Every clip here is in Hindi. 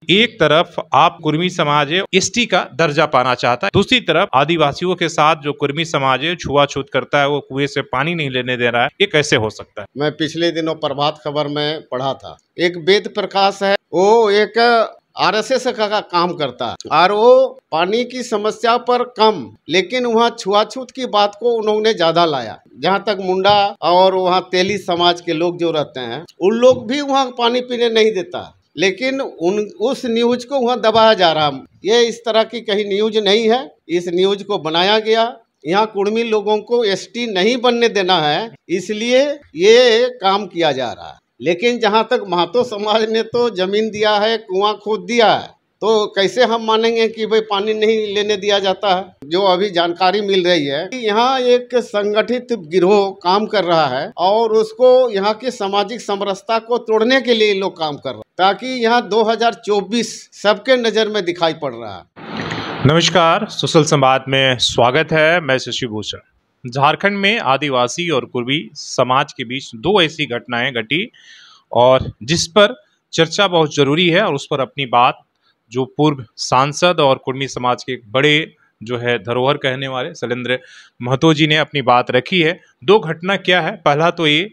एक तरफ आप कुर्मी समाज है एसटी का दर्जा पाना चाहता है, दूसरी तरफ आदिवासियों के साथ जो कुर्मी समाज है छुआछूत करता है, वो कुएं से पानी नहीं लेने दे रहा है। ये कैसे हो सकता है? मैं पिछले दिनों प्रभात खबर में पढ़ा था, एक वेद प्रकाश है, वो एक आरएसएस का काम करता है और वो पानी की समस्या पर कम लेकिन वहाँ छुआछूत की बात को उन्होंने ज्यादा लाया। जहाँ तक मुंडा और वहाँ तेली समाज के लोग जो रहते हैं उन लोग भी वहाँ पानी पीने नहीं देता, लेकिन उस न्यूज को वहाँ दबाया जा रहा। ये इस तरह की कहीं न्यूज नहीं है, इस न्यूज को बनाया गया। यहाँ कुर्मी लोगों को एसटी नहीं बनने देना है, इसलिए ये काम किया जा रहा है। लेकिन जहाँ तक महतो समाज ने तो जमीन दिया है, कुआं खोद दिया है, तो कैसे हम मानेंगे कि भाई पानी नहीं लेने दिया जाता है। जो अभी जानकारी मिल रही है कि यहाँ एक संगठित गिरोह काम कर रहा है और उसको यहाँ की सामाजिक समरसता को तोड़ने के लिए लोग काम कर रहे हैं, ताकि यहाँ 2024 सबके नज़र में दिखाई पड़ रहा है। नमस्कार, सुशल संवाद में स्वागत है। मैं शशि भूषण। झारखंड में आदिवासी और कुर्मी समाज के बीच दो ऐसी घटनाएं घटी और जिस पर चर्चा बहुत जरूरी है, और उस पर अपनी बात जो पूर्व सांसद और कुर्मी समाज के एक बड़े जो है धरोहर कहने वाले शैलेंद्र महतो जी ने अपनी बात रखी है। दो घटना क्या है, पहला तो ये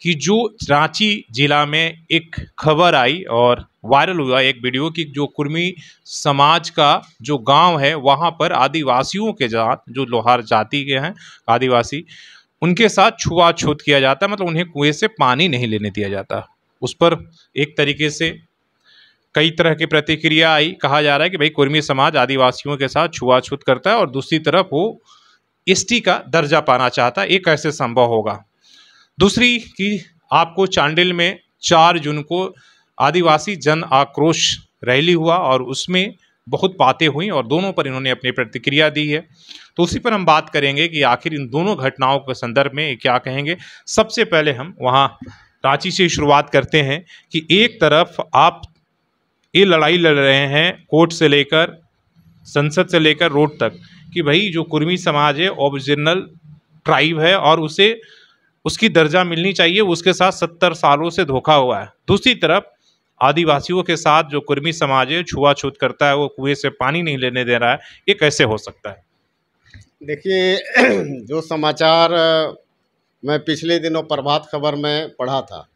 कि जो रांची जिला में एक खबर आई और वायरल हुआ एक वीडियो की जो कुर्मी समाज का जो गांव है वहां पर आदिवासियों के साथ, जो लोहार जाति के हैं आदिवासी, उनके साथ छुआछूत किया जाता है, मतलब उन्हें कुएं से पानी नहीं लेने दिया जाता। उस पर एक तरीके से कई तरह की प्रतिक्रिया आई। कहा जा रहा है कि भाई कुर्मी समाज आदिवासियों के साथ छुआछूत करता है और दूसरी तरफ वो एसटी का दर्जा पाना चाहता है। ये कैसे संभव होगा? दूसरी कि आपको चांडिल में 4 जून को आदिवासी जन आक्रोश रैली हुआ और उसमें बहुत बातें हुई और दोनों पर इन्होंने अपनी प्रतिक्रिया दी है। तो उसी पर हम बात करेंगे कि आखिर इन दोनों घटनाओं के संदर्भ में क्या कहेंगे। सबसे पहले हम वहाँ रांची से शुरुआत करते हैं कि एक तरफ आप ये लड़ाई लड़ रहे हैं कोर्ट से लेकर संसद से लेकर रोड तक कि भाई जो कुर्मी समाज है ओरिजिनल ट्राइब है और उसे उसकी दर्जा मिलनी चाहिए, उसके साथ 70 सालों से धोखा हुआ है। दूसरी तरफ आदिवासियों के साथ जो कुर्मी समाज है छुआछूत करता है, वो कुएं से पानी नहीं लेने दे रहा है। ये कैसे हो सकता है? देखिए, जो समाचार मैं पिछले दिनों प्रभात खबर में पढ़ा था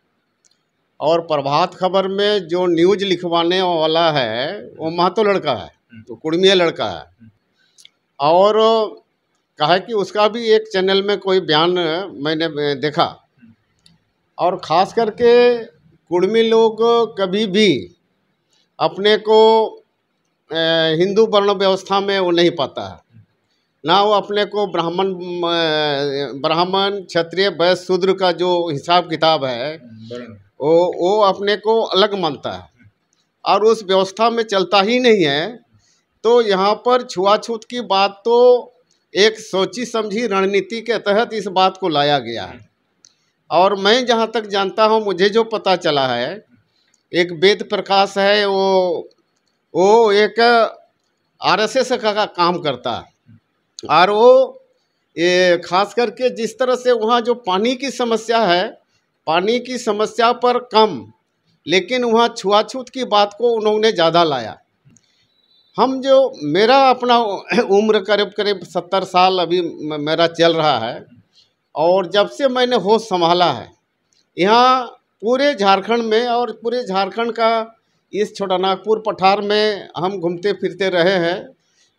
और प्रभात खबर में जो न्यूज लिखवाने वाला है वो महतो लड़का है, तो कुर्मिया लड़का है। और कहा कि उसका भी एक चैनल में कोई बयान मैंने देखा, और ख़ास करके कुर्मी लोग कभी भी अपने को हिंदू वर्ण व्यवस्था में वो नहीं पाता है, ना वो अपने को ब्राह्मण क्षत्रिय वैश्य शूद्र का जो हिसाब किताब है वो अपने को अलग मानता है और उस व्यवस्था में चलता ही नहीं है। तो यहाँ पर छुआछूत की बात तो एक सोची समझी रणनीति के तहत इस बात को लाया गया है। और मैं जहाँ तक जानता हूँ, मुझे जो पता चला है, एक वेद प्रकाश है, वो एक आरएसएस का काम करता है और वो ये खास करके जिस तरह से वहाँ जो पानी की समस्या है, पानी की समस्या पर कम लेकिन वहाँ छुआछूत की बात को उन्होंने ज़्यादा लाया। हम जो मेरा अपना उम्र करीब 70 साल अभी मेरा चल रहा है और जब से मैंने होश संभाला है, यहाँ पूरे झारखंड में और पूरे झारखंड का इस छोटानागपुर पठार में हम घूमते फिरते रहे हैं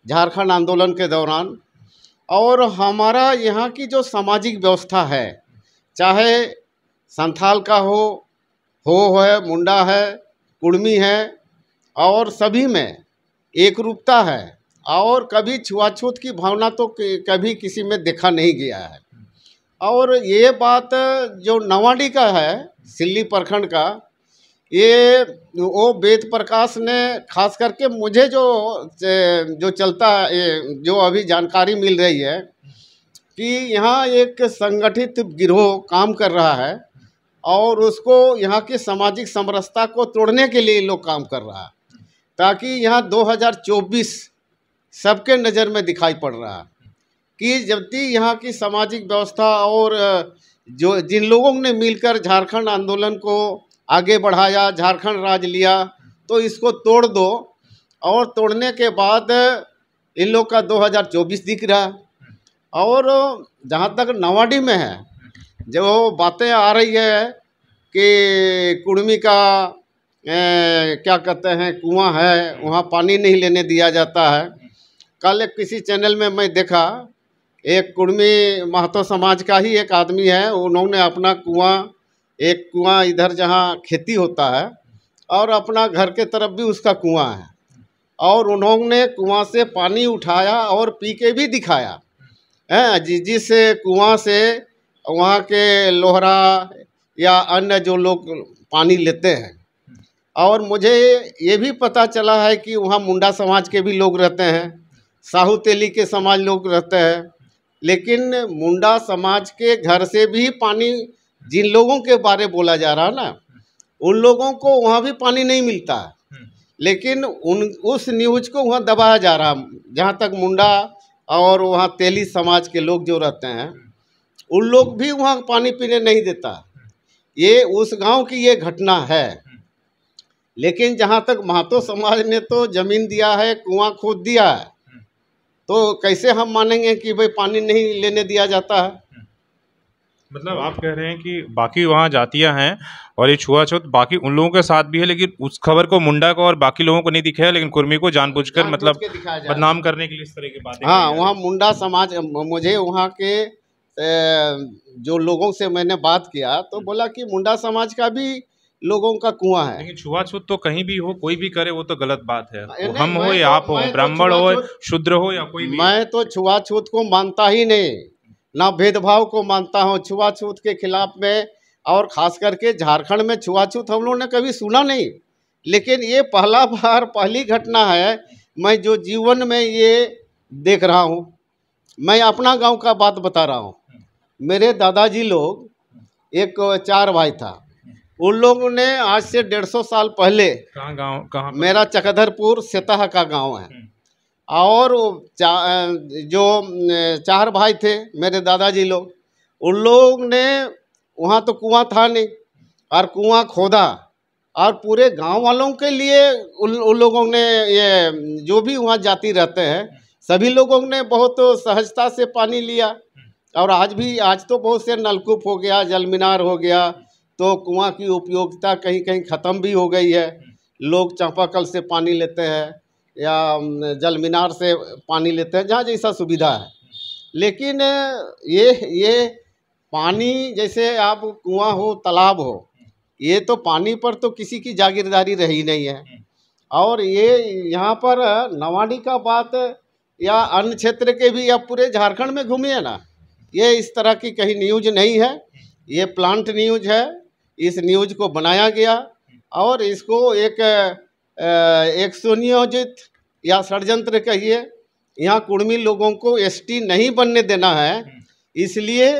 झारखंड आंदोलन के दौरान। और हमारा यहाँ की जो सामाजिक व्यवस्था है, चाहे संथाल का हो है, मुंडा है, कुर्मी है, और सभी में एक रूपता है और कभी छुआछूत की भावना तो कभी किसी में देखा नहीं गया है। और ये बात जो नवाडी का है, सिल्ली प्रखंड का, ये वो वेद प्रकाश ने खास करके मुझे जो चलता है, जो अभी जानकारी मिल रही है कि यहाँ एक संगठित गिरोह काम कर रहा है और उसको यहाँ की सामाजिक समरसता को तोड़ने के लिए लोग काम कर रहा है, ताकि यहाँ 2024 सबके नज़र में दिखाई पड़ रहा है कि जबकि यहाँ की सामाजिक व्यवस्था और जो जिन लोगों ने मिलकर झारखंड आंदोलन को आगे बढ़ाया, झारखंड राज लिया, तो इसको तोड़ दो, और तोड़ने के बाद इन लोग का 2024 दिख रहा है। और जहाँ तक नवाडी में है, जो बातें आ रही है कि कुड़मी का क्या कहते हैं कुआं है, वहाँ पानी नहीं लेने दिया जाता है। कल एक किसी चैनल में मैं देखा, एक कुड़मी महतो समाज का ही एक आदमी है, उन्होंने अपना कुआं, एक कुआं इधर जहाँ खेती होता है और अपना घर के तरफ भी उसका कुआं है, और उन्होंने कुआं से पानी उठाया और पी के भी दिखाया है। जिस कुआं से वहाँ के लोहरा या अन्य जो लोग पानी लेते हैं। और मुझे ये भी पता चला है कि वहाँ मुंडा समाज के भी लोग रहते हैं, साहू तेली के समाज लोग रहते हैं, लेकिन मुंडा समाज के घर से भी पानी, जिन लोगों के बारे बोला जा रहा है ना, उन लोगों को वहाँ भी पानी नहीं मिलता है। लेकिन उस न्यूज को वहाँ दबाया जा रहा है। जहाँ तक मुंडा और वहाँ तेली समाज के लोग जो रहते हैं, उन लोग भी वहाँ पानी पीने नहीं देता। ये उस गांव की ये घटना है। लेकिन जहाँ तक महतो समाज ने तो ज़मीन दिया है, कुआं खोद दिया है, तो कैसे हम मानेंगे कि भाई पानी नहीं लेने दिया जाता है। मतलब आप कह रहे हैं कि बाकी वहाँ जातियां हैं और ये छुआछूत बाकी उन लोगों के साथ भी है, लेकिन उस खबर को मुंडा को और बाकी लोगों को नहीं दिखाया, लेकिन कुर्मी को जानबूझकर मतलब बदनाम करने के लिए इस तरह की बातें। हाँ, वहाँ मुंडा समाज, मुझे वहाँ के जो लोगों से मैंने बात किया तो बोला कि मुंडा समाज का भी लोगों का कुआं है। लेकिन छुआछूत तो कहीं भी हो, कोई भी करे वो तो गलत बात है। वो नहीं, हम हो या आप हो, ब्राह्मण हो, शूद्र हो या कोई भी, मैं तो छुआछूत को मानता ही नहीं, ना भेदभाव को मानता हूँ। छुआछूत के खिलाफ में, और ख़ास करके झारखंड में छुआछूत हम लोगों ने कभी सुना नहीं, लेकिन ये पहला बार, पहली घटना है मैं जो जीवन में ये देख रहा हूँ। मैं अपना गांव का बात बता रहा हूँ। मेरे दादाजी लोग, एक 4 भाई था, उन लोगों ने आज से 150 साल पहले, कहाँ गाँव, कहाँ मेरा चकधरपुर सेताह का गांव है, और जो 4 भाई थे मेरे दादाजी लोग, उन लोग ने, वहाँ तो कुआं था नहीं, और कुआं खोदा, और पूरे गांव वालों के लिए उन लोगों ने, ये जो भी वहाँ जाति रहते हैं, सभी लोगों ने बहुत सहजता से पानी लिया। और आज तो बहुत से नलकूप हो गया, जल मीनार हो गया, तो कुआं की उपयोगिता कहीं कहीं ख़त्म भी हो गई है। लोग चापाकल से पानी लेते हैं या जल मीनार से पानी लेते हैं, जहाँ जैसा सुविधा है। लेकिन ये पानी, जैसे आप कुआं हो, तालाब हो, ये तो पानी पर तो किसी की जागीरदारी रही नहीं है। और ये यहाँ पर नवाडी का बात, या अन्य क्षेत्र के भी, या पूरे झारखंड में घूमिए ना, ये इस तरह की कहीं न्यूज नहीं है। ये प्लांट न्यूज है। इस न्यूज को बनाया गया और इसको एक सुनियोजित या षड्यंत्र कहिए, यहाँ कुड़मी लोगों को एसटी नहीं बनने देना है, इसलिए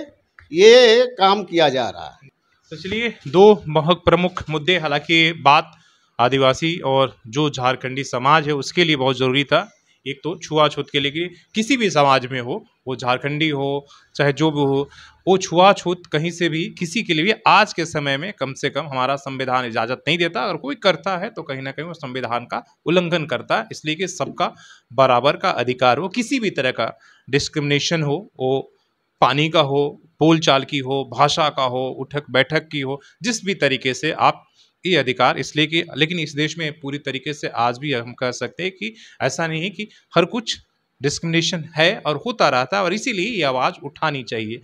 ये काम किया जा रहा है। तो चलिए, 2 बहुत प्रमुख मुद्दे, हालांकि बात आदिवासी और जो झारखंडी समाज है उसके लिए बहुत ज़रूरी था। एक तो छुआछूत के लिए, कि किसी भी समाज में हो, वो झारखंडी हो चाहे जो भी हो, वो छुआछूत कहीं से भी किसी के लिए भी आज के समय में कम से कम हमारा संविधान इजाज़त नहीं देता। अगर कोई करता है तो कहीं ना कहीं वो संविधान का उल्लंघन करता है। इसलिए कि सबका बराबर का अधिकार हो, किसी भी तरह का डिस्क्रिमिनेशन हो, वो पानी का हो, बोलचाल की हो, भाषा का हो, उठक बैठक की हो, जिस भी तरीके से आप ये अधिकार, इसलिए कि लेकिन इस देश में पूरी तरीके से आज भी हम कह सकते हैं कि ऐसा नहीं है कि हर कुछ डिस्क्रिमिनेशन है और होता रहता है, और इसीलिए ये आवाज़ उठानी चाहिए।